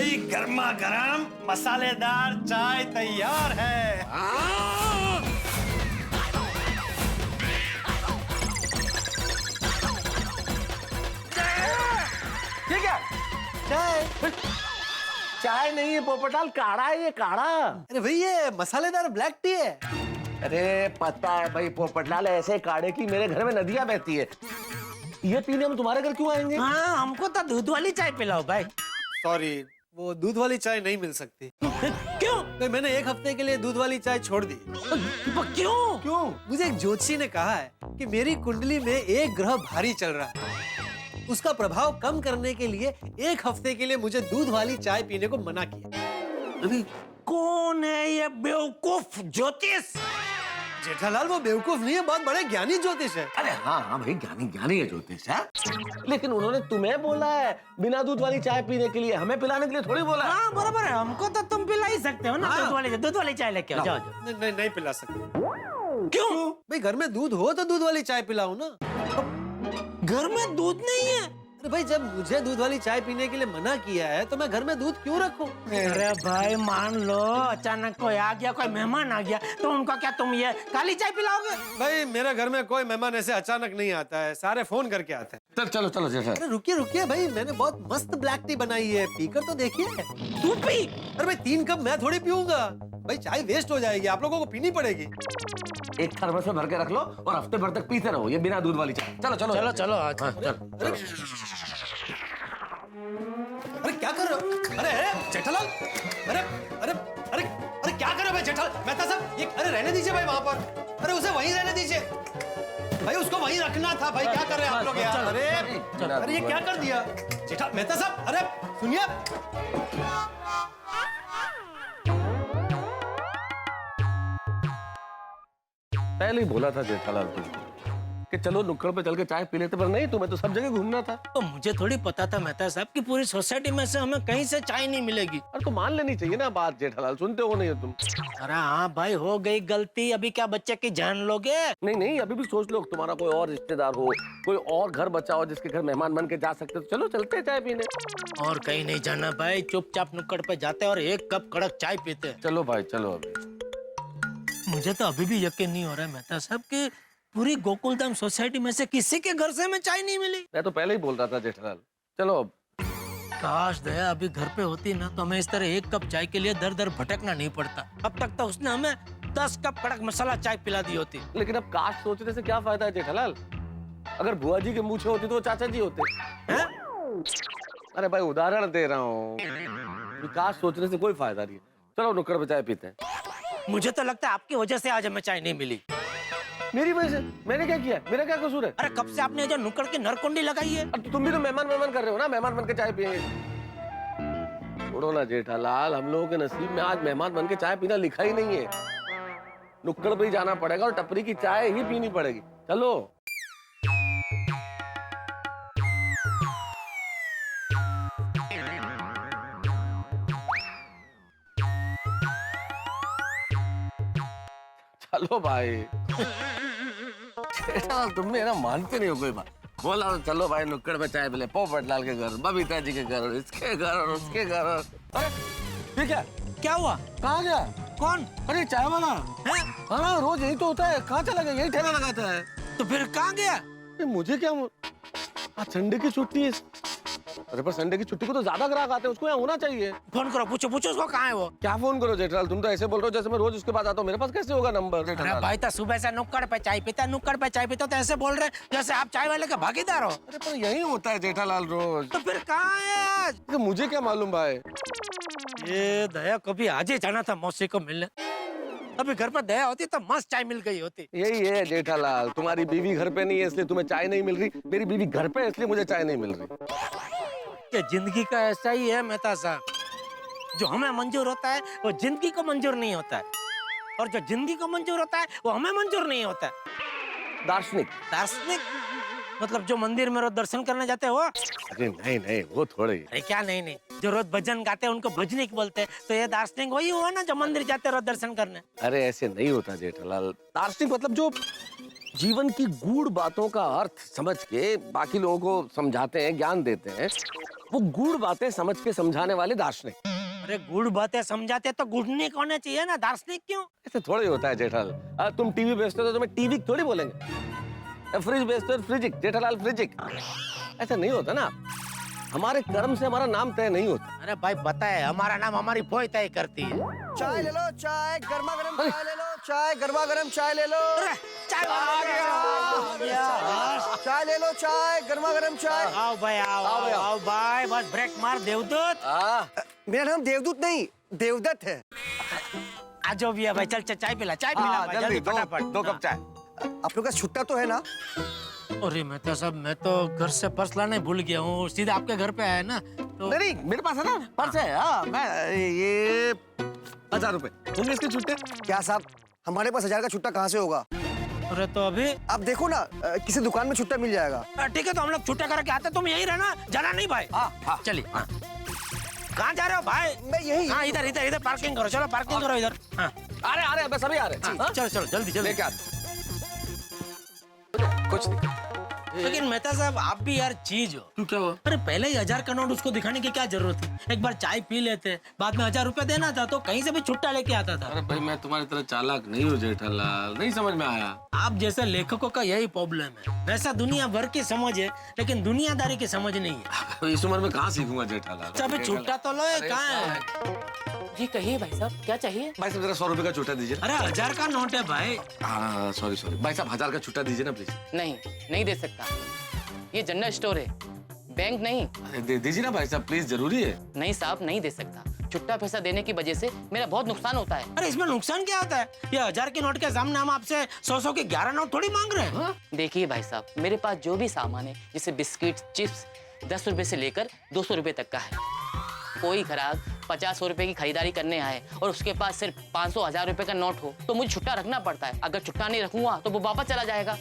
भाई गर्मा गर्म मसालेदार चाय तैयार है। ठीक है चाय। चाय नहीं है पोपटाल, काढ़ा है ये, काढ़ा। अरे भाई ये मसालेदार ब्लैक टी है। अरे पता है भाई पोपटलाल, ऐसे काढ़े की मेरे घर में नदियां बहती है। ये पीने हम तुम्हारे घर क्यों आएंगे? हाँ, हमको तो दूध वाली चाय पिलाओ भाई। सॉरी, वो दूध वाली चाय नहीं मिल सकती। क्यों? तो मैंने एक हफ्ते के लिए दूध वाली चाय छोड़ दी। क्यों? क्यों? मुझे एक ज्योतिषी ने कहा है कि मेरी कुंडली में एक ग्रह भारी चल रहा है। उसका प्रभाव कम करने के लिए एक हफ्ते के लिए मुझे दूध वाली चाय पीने को मना किया। अभी कौन है ये बेवकूफ ज्योतिष? जेठालाल वो बेवकूफ नहीं है, बहुत बड़े ज्ञानी ज्योतिष है। अरे हाँ हाँ भाई, ज्ञानी ज्ञानी है ज्योतिष है, लेकिन उन्होंने तुम्हें बोला है बिना दूध वाली चाय पीने के लिए, हमें पिलाने के लिए थोड़ी बोला है। हाँ बराबर है, हमको तो तुम पिला ही सकते हो ना। हाँ। दूध वाली चाय लेके आओ, जाओ जाओ। नहीं, नहीं पिला सकते। क्यों? भाई घर में दूध हो तो दूध वाली चाय पिलाओ ना। घर में दूध नहीं है? अरे भाई जब मुझे दूध वाली चाय पीने के लिए मना किया है तो मैं घर में दूध क्यों रखूं? अरे भाई मान लो अचानक कोई आ गया, कोई मेहमान आ गया, तो उनका क्या तुम ये काली चाय पिलाओगे? भाई मेरे घर में कोई मेहमान ऐसे अचानक नहीं आता है, सारे फोन करके आते हैं। चलो चलो जेठा। अरे रुकिए रुकिए भाई, मैंने बहुत मस्त ब्लैक टी बनाई है, पीकर तो देखिए। तू पी। अरे भाई 3 कप मैं थोड़ी पीऊंगा, भाई चाय वेस्ट हो जाएगी, आप लोगों को पीनी पड़ेगी। एक थर्मस में भर के रख लो और हफ्ते भर तक पीते रहो ये बिना दूध वाली चाय। चलो चलो चलो चलो आज। हाँ, चलो। अरे क्या कर रहे हो? अरे जेठालाल, अरे अरे अरे अरे क्या कर रहे हो भाई जेठालाल? मेहता साहब, ये अरे रहने दीजिए भाई वहां पर। अरे उसे वहीं रहने दीजिए भाई, उसको वहीं रखना था भाई। क्या कर रहे हैं आप लोग यार? अरे अरे ये क्या कर दिया जेठा? मेहता साहब अरे सुनिए। पहले ही बोला था जेठालाल तुझको कि चलो नुक्कड़ पे चल के चाय पी लेते, पर नहीं, तुम्हें तो सब जगह घूमना था। तो मुझे थोड़ी पता था मेहता साहब कि पूरी सोसाइटी में से हमें कहीं से चाय नहीं मिलेगी। अरे तो मान लेनी चाहिए ना बात जेठालाल, सुनते हो नहीं हो तुम? अरे हाँ भाई, हो गई गलती, अभी क्या बच्चे की जान लोगे? नहीं नहीं, अभी भी सोच लो, तुम्हारा कोई और रिश्तेदार हो, कोई और घर बचा हो जिसके घर मेहमान बन के जा सकते, तो चलो चलते चाय पीने। और कहीं नहीं जाना भाई, चुपचाप नुक्कड़ पे जाते और एक कप कड़क चाय पीते। चलो भाई चलो। अभी मुझे तो अभी भी यकीन नहीं हो रहा है मेहता साहब कि पूरी गोकुलधाम सोसाइटी में से किसी के घर से हमें चाय नहीं मिली। मैं तो पहले ही बोल रहा था जेठालाल, चलो अब। काश दया अभी घर पे होती ना तो हमें इस तरह एक कप चाय के लिए दर दर भटकना नहीं पड़ता। अब तक तो उसने हमें 10 कप कड़क मसाला चाय पिला दी होती। लेकिन अब काश सोचने से क्या फायदा है जेठालाल? अगर बुआ जी के मूछे होती तो वो चाचा जी होते हैं। अरे भाई उदाहरण दे रहा हूँ, काश सोचने से कोई फायदा नहीं है। चलो नुक्कड़ पे चाय पीते हैं। मुझे तो लगता है आपकी वजह से आज हमें चाय नहीं मिली। मेरी वजह से? मैंने क्या किया? मेरा क्या कसूर है? अरे कब से आपने जो नुक्कड़ की नरकुंडी लगाई है? अब तुम भी तो मेहमान मेहमान कर रहे हो ना, मेहमान बन के चाय पिएंगे। छोड़ो ना जेठालाल, हम लोगों के नसीब में आज मेहमान बन के चाय पीना लिखा ही नहीं है। नुक्कड़ पे ही जाना पड़ेगा और टपरी की चाय ही पीनी पड़ेगी। चलो। चलो भाई। तुम ना मानते नहीं हो कोई बात। बोला तो चलो भाई नुक्कड़ पे चाय पिले, पोपटलाल के घर, बबीता जी के घर, इसके घर और उसके घर। अरे ठीक है, क्या हुआ? कहाँ गया? कौन? अरे चाय वाला है? हाँ, रोज यही तो होता है। कहाँ चला गया? यही ठेला लगाता है। तो फिर कहाँ गया? मुझे क्या, आज संडे की छुट्टी है। अरे पर संडे की छुट्टी को तो ज्यादा ग्राहक आते हैं, उसको यहाँ होना चाहिए। फोन करो, पूछो पूछो उसको कहाँ है वो। क्या फोन करो जेठालाल? तुम तो ऐसे बोल रहे हो जैसे मैं रोज उसके पास आता हूँ। मेरे पास कैसे होगा नंबर? अरे भाई तो सुबह से नुक्कड़ पे चाय पीता, नुक्कड़ पे चाय पीता, तो ऐसे बोल रहे हैं जैसे आप चाय वाले के भागीदार हो। अरे पर यही होता है जेठालाल रोज। तो फिर कहाँ है आज? तो मुझे क्या मालूम भाई। ये दया को भी आज ही जाना था मौसी को मिलने। अभी घर पर दया होती तो मस्त चाय मिल गई होती। यही है जेठालाल, तुम्हारी बीवी घर पे नहीं है इसलिए तुम्हें चाय नहीं मिल रही, मेरी बीवी घर पे है इसलिए मुझे चाय नहीं मिल रही। ये जिंदगी का ऐसा ही है मेहता साहब, जो हमें मंजूर होता है वो जिंदगी को मंजूर नहीं होता है, और जो जिंदगी को मंजूर होता है वो हमें मंजूर नहीं होता है। दार्शनिक? दार्शनिक मतलब जो मंदिर में रोज दर्शन करने जाते हो? अरे नहीं नहीं, वो थोड़े। अरे क्या नहीं नहीं, जो रोज भजन गाते हैं उनको भजनिक बोलते हैं, तो ये दार्शनिक वही हुआ ना जो मंदिर जाते रोज दर्शन करने। अरे ऐसे नहीं होता जेठालाल। दार्शनिक मतलब जो जीवन की गूढ़ बातों का अर्थ समझ के बाकी लोगों को समझाते हैं, ज्ञान देते हैं, वो गूढ़ बातें समझ के समझाने वाले दार्शनिक। अरे गुड़ बातें समझाते तो गुड़निक होने चाहिए ना, दार्शनिक क्यों? ऐसे थोड़ा ही होता है जेठालाल। तुम टीवी बेचते हो तो तुम्हें टीवी थोड़ी बोलेंगे। फ्रिज बेचते हो फ्रिजिक, जेठालाल फ्रिजिक। ऐसा नहीं होता ना, हमारे कर्म से हमारा नाम तय नहीं होता। अरे भाई बताए, हमारा नाम हमारी फोई तय करती है। चाय ले लो, चाय गर्मा गर्म चाय ले लो, चाय गर्मा गर्म चाय ले लो। चाय चाय ले लो, चाय गर्मा गर्म चाय। आओ भाई, आओ भाई, बस ब्रेक मार देवदूत। मेरा नाम देवदूत नहीं, देवदत्त है। आजो भैया भाई, चल चाय पिला, चाय पिला भाई, जल्दी फटाफट। 2 कप चाय। आप लोग का छुट्टा तो है ना? अरे मैं तो घर से पर्स लाने भूल गया हूँ, सीधा आपके घर पे आया ना तो। नहीं मेरे पास है ना पर्स है। हाँ, मैं ये 1000 रुपए होंगे इसके छुट्टे। क्या साहब, हमारे पास 1000 का छुट्टा कहाँ से होगा? अरे तो अभी आप देखो ना, किसी दुकान में छुट्टा मिल जाएगा। ठीक है, तो हम लोग छुट्टा करके आते, तुम यही रहना, जाना नहीं भाई। हाँ। चलिए। कहाँ जा रहे हो भाई? मैं यही। हाँ, इधर पार्किंग करो, चलो पार्किंग करो इधर। हाँ, आ रहे बस अभी आ रहे। हाँ, चलो जल्दी लेके आते। कुछ नहीं। लेकिन मेहता साहब, आप भी यार चीज हो। तू क्या हुआ? अरे पहले ही 1000 का नोट उसको दिखाने की क्या जरूरत थी? एक बार चाय पी लेते, बाद में 1000 रुपए देना था तो कहीं से भी छुट्टा लेके आता था। अरे भाई मैं तुम्हारी तरह चालाक नहीं हूँ जेठालाल, नहीं समझ में आया। आप जैसे लेखकों का यही प्रॉब्लम है। वैसा दुनिया भर की समझ है, लेकिन दुनियादारी की समझ नहीं है। इस उम्र में कहाँ सीखूंगा जेठालाल। सब छुट्टा तो लो, कहाँ है? जी कहिए भाई साहब, क्या चाहिए? भाई साहब जरा 100 रुपए का छुट्टा दीजिए। अरे 1000 का नोट है भाई। हाँ सॉरी भाई साहब 1000 का छुट्टा दीजिए ना प्लीज। नहीं दे सकता, ये जनरल स्टोर है, बैंक नहीं। अरे दे दीजिए ना भाई साहब प्लीज, जरूरी है। नहीं साहब, नहीं दे सकता। छुट्टा पैसा देने की वजह से मेरा बहुत नुकसान होता है। अरे इसमें नुकसान क्या होता है? ये 1000 के नोट के सामने हम आपसे 100 के 11 नोट थोड़ी मांग रहे हैं। देखिए भाई साहब, मेरे पास जो भी सामान है, जैसे बिस्किट, चिप्स, 10 रुपए से लेकर 200 रुपए तक का है। कोई ग्राहक 50-100 रुपए की खरीदारी करने आए और उसके पास सिर्फ 500-1000 रुपए का नोट हो तो मुझे छुट्टा रखना पड़ता है। अगर छुट्टा नहीं रखूंगा तो वो वापस चला जाएगा,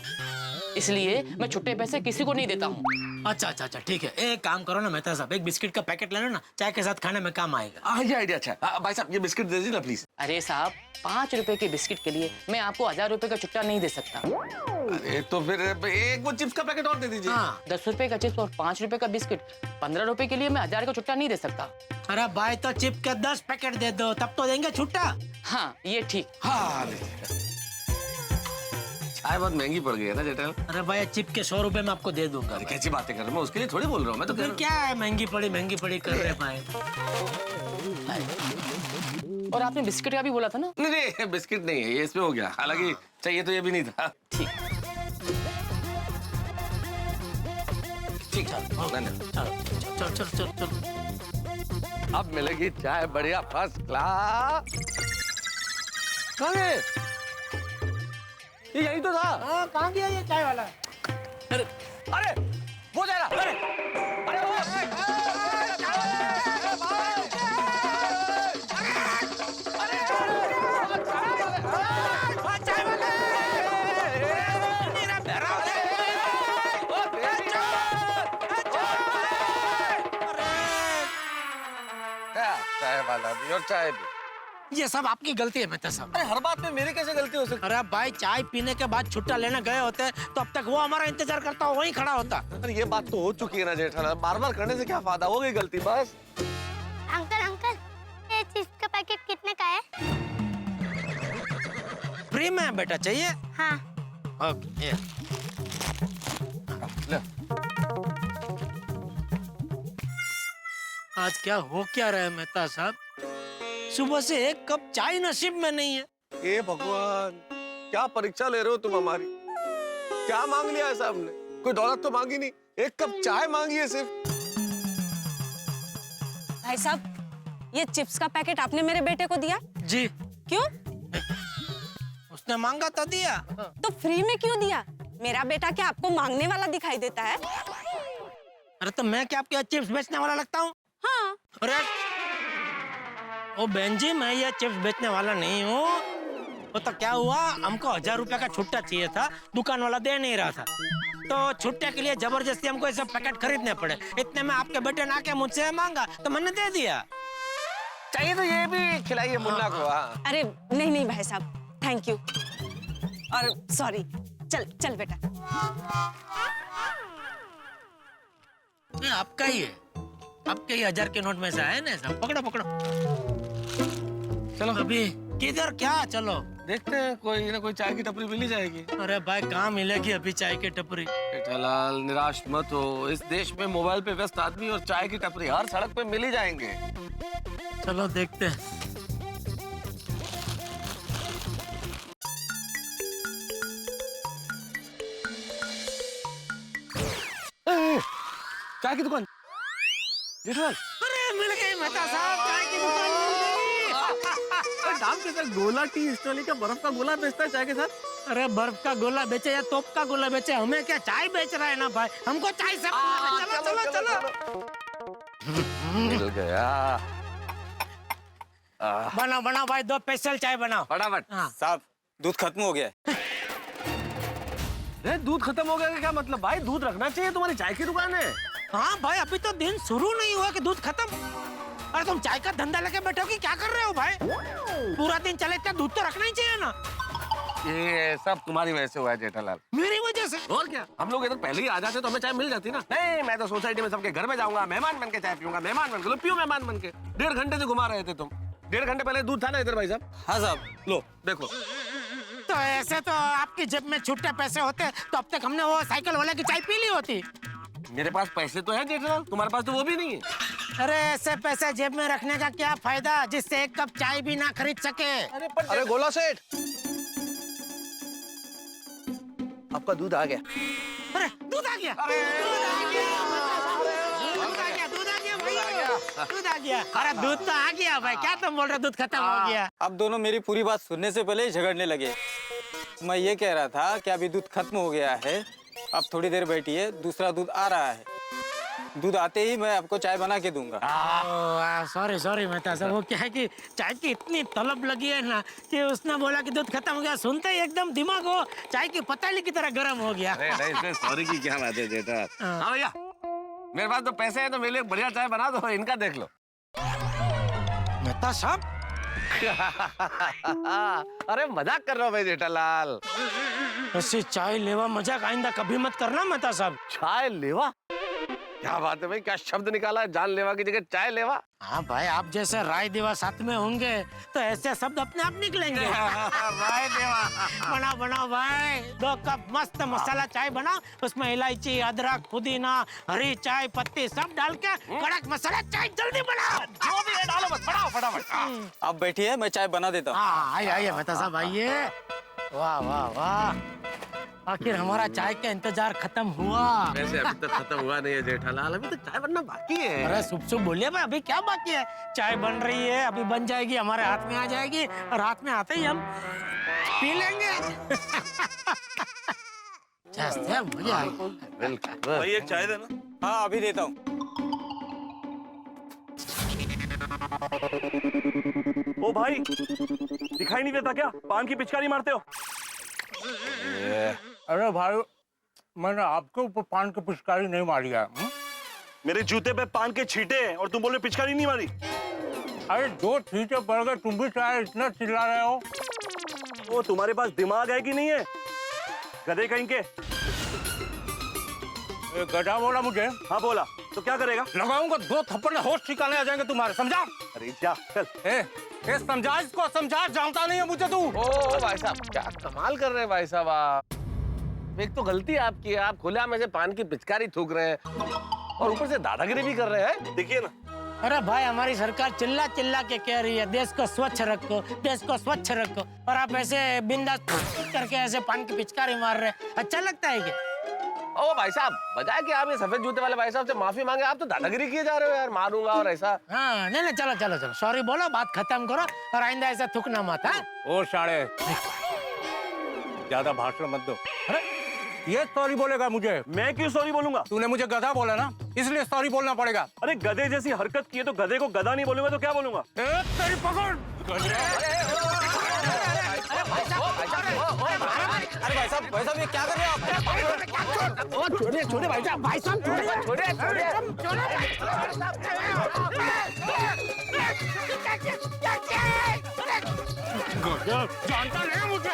इसलिए मैं छुट्टे पैसे किसी को नहीं देता हूँ। अच्छा ठीक है, एक काम करो ना मेहता साहब, एक बिस्किट का पैकेट ले लो ना, चाय के साथ खाने में काम आएगा। ये आइडिया अच्छा है। भाई साहब ये बिस्किट दे दीजिए ना प्लीज। अरे साहब, 5 रुपए के बिस्किट के लिए मैं आपको 1000 रुपए का छुट्टा नहीं दे सकता। अरे तो फिर एक वो चिप्स का पैकेट और दे दीजिए। हाँ। 10 रुपए का चिप्स और 5 रुपए का बिस्किट, 15 रुपए के लिए मैं 1000 का छुट्टा नहीं दे सकता। अरे भाई तो चिप के 10 पैकेट दे दो, तब तो देंगे छुट्टा। हाँ ये ठीक। हाँ चाय बहुत महंगी पड़ गई है ना जेठा। अरे भाई चिप के 100 रुपए में आपको दे दूंगा। कैसी बातें कर रहा हूँ, मैं उसके लिए थोड़ी बोल रहा हूँ। मैं तो फिर क्या है, महंगी पड़ी कर रहे भाई। और आपने बिस्किट का भी बोला था ना? नहीं बिस्किट नहीं है ये, इसमें हो गया। हालांकि चाहिए तो ये भी नहीं था। ठीक। ठीक चल। अब मिलेगी चाय बढ़िया फर्स्ट क्लास। कहाँ है? ये यही तो था। हाँ, कहाँ गया ये चाय वाला? अरे वो जा रहा। अरे वो चाय वाला भी और चाय भी। ये सब आपकी गलती है मेहता साहब। अरे हर बात में मेरी कैसे गलती हो सकती? अरे भाई चाय पीने के बाद छुट्टा लेने गए होते तो अब तक वो हमारा इंतजार करता, वहीं खड़ा होता। अरे ये बात तो हो चुकी है ना जेठालाल, बार-बार करने से क्या फायदा, हो गई गलती बस। अंकल, ये चिप्स का पैकेट कितने का है? फ्री में बेटा, चाहिए? हाँ। ओके। ले। आज क्या हो क्या रहा है मेहता साहब? सुबह से एक कप चाय नसीब में नहीं है। हे भगवान, क्या परीक्षा ले रहे हो तुम हमारी? क्या मांग लिया है साहब ने? कोई दौलत तो मांगी नहीं, एक कप चाय मांगी है सिर्फ। भाई साहब, ये चिप्स का पैकेट आपने मेरे बेटे को दिया? जी। क्यों? उसने मांगा तो दिया। तो फ्री में क्यों दिया? मेरा बेटा क्या आपको मांगने वाला दिखाई देता है? अरे तो मैं क्या आपके चिप्स बेचने वाला लगता हूँ? हाँ। अरे ओ बहन जी, मैं ये चिप्स बेचने वाला नहीं हूँ। वो तो क्या हुआ, हमको 1000 रुपए का छुट्टा चाहिए था, दुकान वाला दे नहीं रहा था, तो छुट्टे के लिए जबरदस्ती हमको ऐसे पैकेट खरीदने पड़े। इतने में आपके बेटे ने आके मुझसे मांगा तो मैंने दे दिया। चाहिए तो ये भी खिलाइए मुन्ना को। हाँ। अरे नहीं भाई साहब, थैंक यू। और सॉरी, चल चल बेटा। ये आपका ही है, आपके ही 1000 के नोट में से है ना सब। पकड़ो पकड़ो। चलो अभी किधर क्या? चलो देखते हैं, कोई ना कोई चाय की टपरी मिल ही जाएगी। अरे भाई कहाँ मिलेगी अभी चाय की टपरी? जेठालाल निराश मत हो, इस देश में मोबाइल पे व्यस्त आदमी और चाय की टपरी हर सड़क पे मिल ही जाएंगे। चलो देखते हैं। चाय की दुकान। जेठालाल अरे मिल गई मेहता साहब, चाय की दुकान मिल गई। दाम के साथ गोला टी स्टॉल का बर्फ का गोला बेचता है चाय के साथ। अरे बर्फ का गोला बेचे या तोप का गोला बेचे, हमें क्या, चाय बेच रहा है ना भाई, हमको चाय से चलो चलो चलो। मिल गया। बनाओ बनाओ भाई, 2 स्पेशल चाय बनाओ फटाफट। हाँ। साहब दूध खत्म हो गया है। दूध खत्म हो गया का क्या मतलब भाई? दूध रखना चाहिए, तुम्हारी चाय की दुकान है। हाँ भाई, अभी तो दिन शुरू नहीं हुआ कि दूध खत्म। अरे तुम चाय का धंधा लेके बैठे हो कि क्या कर रहे हो भाई? पूरा दिन चले इतना दूध तो रखना ही चाहिए ना। ये सब तुम्हारी वजह से हुआ है जेठालाल। मेरी वजह से? और क्या, हम लोग इधर पहले ही आ जाते तो हमें चाय मिल जाती ना। नहीं, मैं तो सोसाइटी में सबके घर में जाऊंगा, मेहमान बन के चाय पीऊंगा, मेहमान बन के। पियो मेहमान बन के। 1.5 घंटे से घुमा रहे थे तुम। 1.5 घंटे पहले दूध था ना इधर भाई साहब? हाँ साहब। लो देखो। तो ऐसे तो आपकी जेब में छुट्टे पैसे होते तो अब तक हमने वो साइकिल वाले की चाय पी ली होती। मेरे पास पैसे तो है जेठालाल, तुम्हारे पास तो वो भी नहीं है। अरे ऐसे पैसे जेब में रखने का क्या फायदा जिससे एक कप चाय भी ना खरीद सके? अरे गोला सेठ, आपका दूध आ गया। अरे दूध आ गया, दूध आ गया, दूध आ गया, दूध आ गया भाई, दूध आ गया। अरे दूध तो आ गया भाई, क्या तुम बोल रहे हो दूध खत्म हो गया? अब दोनों मेरी पूरी बात सुनने से पहले ही झगड़ने लगे। मैं ये कह रहा था कि अभी दूध खत्म हो गया है, अब थोड़ी देर बैठिए, दूसरा दूध आ रहा है। दूध आते ही मैं आपको चाय बना के दूंगा। सॉरी सॉरी मेहता साहब, वो क्या है कि चाय की इतनी तलब लगी है ना कि उसने बोला कि दूध खत्म हो गया, सुनते ही एकदम दिमाग वो चाय की पतीली की तरह गर्म हो गया। अरे नहीं, इसमें सॉरी की क्या बात है जेठा। हाँ भैया, मेरे पास तो पैसे हैं तो मेरे लिए बढ़िया चाय बना दो, इनका देख लो। मेहता साहब अरे मजाक कर रहा हूँ भाई जेठालाल। ऐसी चाय लेवा मजाक आइंदा कभी मत करना मेहता साहब। चाय लेवा? क्या बात है भाई, क्या शब्द निकाला है, जान लेवा की जगह चाय लेवा। हाँ भाई, आप जैसे राय देवा साथ में होंगे तो ऐसे शब्द अपने आप निकलेंगे। राय देवा। बनाओ बनाओ भाई, 2 कप मस्त मसाला चाय बनाओ, उसमें इलायची, अदरक, पुदीना, हरी चाय पत्ती सब डाल के कड़क मसाला चाय जल्दी बनाओ। जो भी है डालो, बस बनाओ फटाफट। आप बैठिए, मैं चाय बना देता हूँ। हाँ आइए आइए मेहता साहब आइए। वाह वाह वाह, आखिर हमारा चाय का इंतजार खत्म हुआ। वैसे अभी तक खत्म हुआ नहीं है जेठालाल, अभी तो चाय बनना बाकी है। अरे शुभ शुभ बोलिए भाई, अभी क्या बाकी है? चाय बन रही है, अभी बन जाएगी, हमारे हाथ में आ जाएगी और हाथ में आते ही हम पी लेंगे। मजा आएगा। भाई एक चाय देना। हाँ अभी देता हूँ। ओ भाई, दिखाई नहीं देता क्या? पान की पिचकारी मारते हो? अरे भाई, मैंने आपके ऊपर पान की पिचकारी नहीं मारी है। मेरे जूते पे पान के छींटे हैं और तुम बोल रहे पिचकारी नहीं मारी? अरे 2 छींटे पड़ गए, तुम भी चाहे इतना चिल्ला रहे हो। ओ तुम्हारे पास दिमाग है कि नहीं है? गधे कहीं के। गधा बोला मुझे? हाँ बोला, तो क्या करेगा? लगाऊंगा 2 थप्पड़ में होश ठिकाने आ जाएंगे तुम्हारे, समझा? अरे जा चल। ए समझा इसको, समझा, जानता नहीं है मुझे तू। ओ भाई साहब, क्या कमाल कर रहे हैं भाई साहब आप। एक तो गलती आपकी है, आप खुलेआम में से पान की पिचकारी थूक रहे हैं और ऊपर से दादागिरी भी कर रहे हैं। देखिए ना। अरे भाई, हमारी सरकार चिल्ला चिल्ला के कह रही है देश को स्वच्छ रखो, देश को स्वच्छ रखो, और आप ऐसे बिंदास करके ऐसे पान की पिचकारी मार रहे हैं, अच्छा लगता है क्या? ओ भाई साहब, बजाय कि आप ये सफेद जूते वाले भाई साहब से माफी मांगे, आप तो दादागिरी किए जा रहे हो यार, मारूंगा और ऐसा। हाँ नहीं नहीं, चलो चलो चलो, सॉरी बोलो, बात खत्म करो और आइंदा ऐसा थूकना मत। हाँ ओ साले, ज्यादा भाषण मत दो। अरे ये सॉरी बोलेगा मुझे? मैं क्यों सॉरी बोलूंगा? तूने मुझे गधा बोला ना, इसलिए सॉरी बोलना पड़ेगा। अरे गधे जैसी हरकत की है तो गधे को गधा नहीं बोलूंगा तो क्या बोलूंगा? तेरी पकड़। अरे भाई साहब ये क्या कर रहे हो आप? छोड़िए छोड़िए भाई साहब, भाई साहब छोड़िए छोड़िए। जानता नहीं मुझे।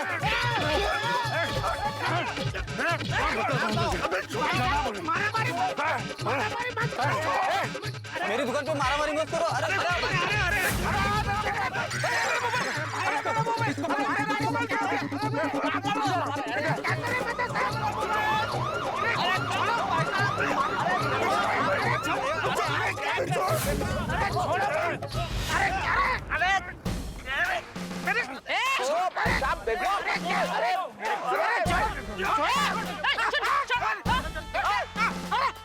मेरी दुकान पे मारामारी मत करो। अरे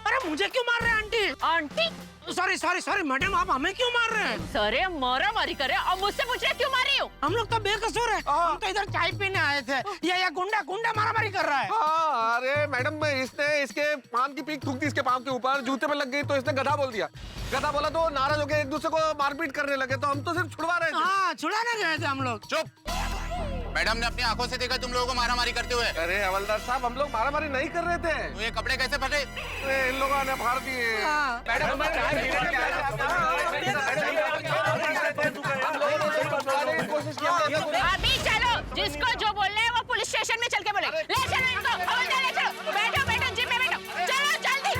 अरे मुझे क्यों मार रहे हैं aunty? Aunty sorry sorry sorry madam, आप हमें क्यों मार रहे हैं? सरे मारा मारी करे और मुझसे पूछ रहे क्यों मारी हो? हम लोग तो बेकसूर है, हम तो इधर चाय पीने आए थे। ये गुंडा गुंडा मारामारी कर रहा है। हाँ, अरे मैडम इसने इसके पान की पीक थूक दी इसके पाँव के ऊपर, जूते में लग गई तो इसने गधा बोल दिया। गधा बोला तो नाराज हो गए, एक दूसरे को मारपीट करने लगे, तो हम तो सिर्फ छुड़वा रहे थे। हाँ, छुड़ाने गए थे हम लोग। चुप। मैडम ने अपनी आंखों से देखा तुम लोगों को मारामारी करते हुए। अरे हवलदार साहब, हम लोग मारामारी नहीं कर रहे थे। तो ये कपड़े कैसे फटे? इन लोगों ने फाड़ दिए। मैडम अभी चलो, जिसको जो बोलना है वो पुलिस स्टेशन में चल के बोले। ले चलो इनको, हवलदार ले चलो। बैठो बैठो, जीप में बैठो, चलो जल्दी।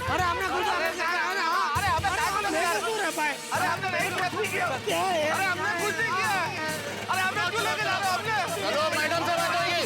अरे हमने कुछ नहीं किया। अरे हमने नहीं किया। अरे हमने कुछ नहीं किया। अरे हमने क्यों लेके जा रहे हो? हमने चलो मैडम से बात होगी।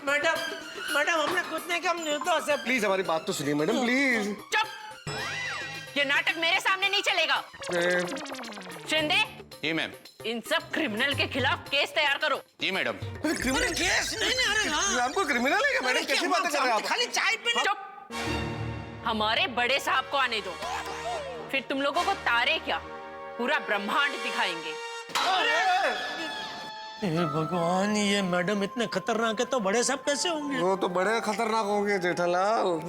मैडम मैडम, हमने कुछ नहीं किया, हम निर्दोष है। प्लीज हमारी बात तो सुनिए मैडम, प्लीज। चुप, ये नाटक मेरे सामने नहीं चलेगा। शिंदे, जी मैम। इन सब क्रिमिनल के खिलाफ केस तैयार करो। जी मैडम। क्रिमिनल केस नहीं, अरे हाँ। हमको क्रिमिनल है क्या मैडम? कैसी बातें कर रहे हैं आप? खाली चाय पीने। चुप, हमारे बड़े साहब को आने दो, फिर तुम लोगों को तारे क्या पूरा ब्रह्मांड दिखाएंगे। हे भगवान, ये मैडम इतने खतरनाक है तो बड़े साहब कैसे होंगे? वो तो बड़े खतरनाक होंगे जेठालाल।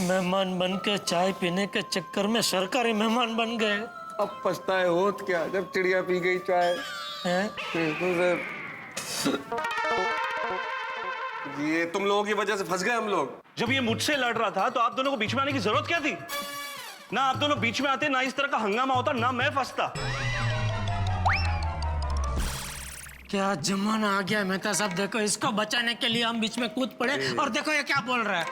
मेहमान बन के चाय पीने के चक्कर में सरकारी मेहमान बन गए। अब पछताए होत क्या जब चिड़िया पी गई चाय। ये तुम लोगों की वजह से फंस गए हम लोग। जब ये मुझसे लड़ रहा था तो आप दोनों को बीच में आने की जरूरत क्या थी? ना आप दोनों बीच में आते, ना इस तरह का हंगामा होता, ना मैं फंसता। क्या जमाना आ गया मेहता साहब, देखो इसको बचाने के लिए हम बीच में कूद पड़े और देखो ये क्या बोल रहा है।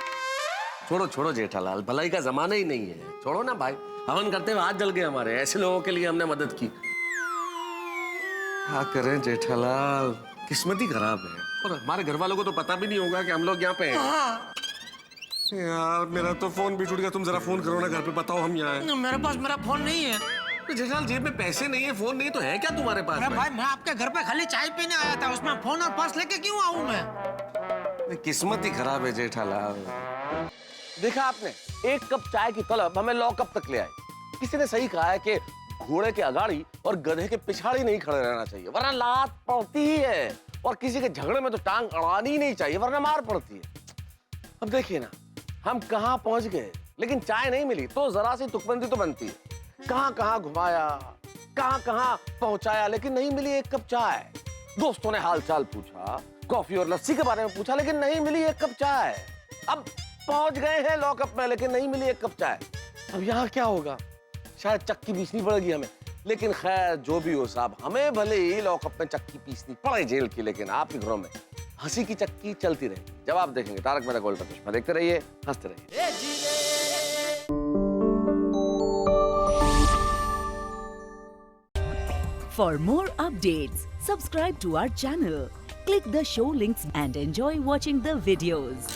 छोड़ो छोड़ो जेठालाल, भलाई का जमाना ही नहीं है, छोड़ो ना भाई। हवन करते हुए हाथ जल गए हमारे, ऐसे लोगों के लिए हमने मदद की। क्या करें जेठालाल, किस्मत ही खराब है। और हमारे घर वालों को तो पता भी नहीं होगा कि हम लोग यहाँ पे हैं। यार मेरा तो फोन भी टूट गया, तुम जरा फोन करो ना घर पे, बताओ हम यहाँ हैं। मेरे पास मेरा फोन नहीं है। जेठालाल जेब में पैसे नहीं है, फोन नहीं, तो है क्या तुम्हारे पास? अरे भाई, मैं आपके घर पे खाली चाय पीने आया था, उसमें फोन और पर्स लेके क्यों आऊं मैं? किस्मत ही खराब है जेठालाल। देखा आपने, एक कप चाय की तलब हमें लॉकअप तक ले आई। किसी ने सही कहा है कि घोड़े के अगाड़ी और गधे के पिछाड़ी नहीं खड़े रहना चाहिए, वरना लात पड़ती ही है। और किसी के झगड़े में तो टांग अड़ानी ही नहीं चाहिए, वरना मार पड़ती है। अब देखिए ना, हम कहाँ पहुंच गए, लेकिन चाय नहीं मिली तो जरा सी तुकबंदी तो बनती है। कहाँ कहाँ घुमाया, कहाँ कहाँ पहुंचाया, लेकिन नहीं मिली एक कप चाय। दोस्तों ने हालचाल पूछा, कॉफी और लस्सी के बारे में पूछा, लेकिन नहीं मिली एक कप चाय। अब पहुंच गए हैं लॉकअप में, लेकिन नहीं मिली एक कप चाय। अब यहाँ क्या होगा? शायद चक्की पीसनी पड़ेगी हमें। लेकिन खैर जो भी हो साहब, हमें भले ही लॉकअप में चक्की पीसनी पड़े जेल की, लेकिन आपके घरों में हंसी की चक्की चलती रहेगी। जब आप देखेंगे तारक मेहता का उल्टा चश्मा, देखते रहिए, हंसते रहिए। For more updates, subscribe to our channel, click the show links and enjoy watching the videos.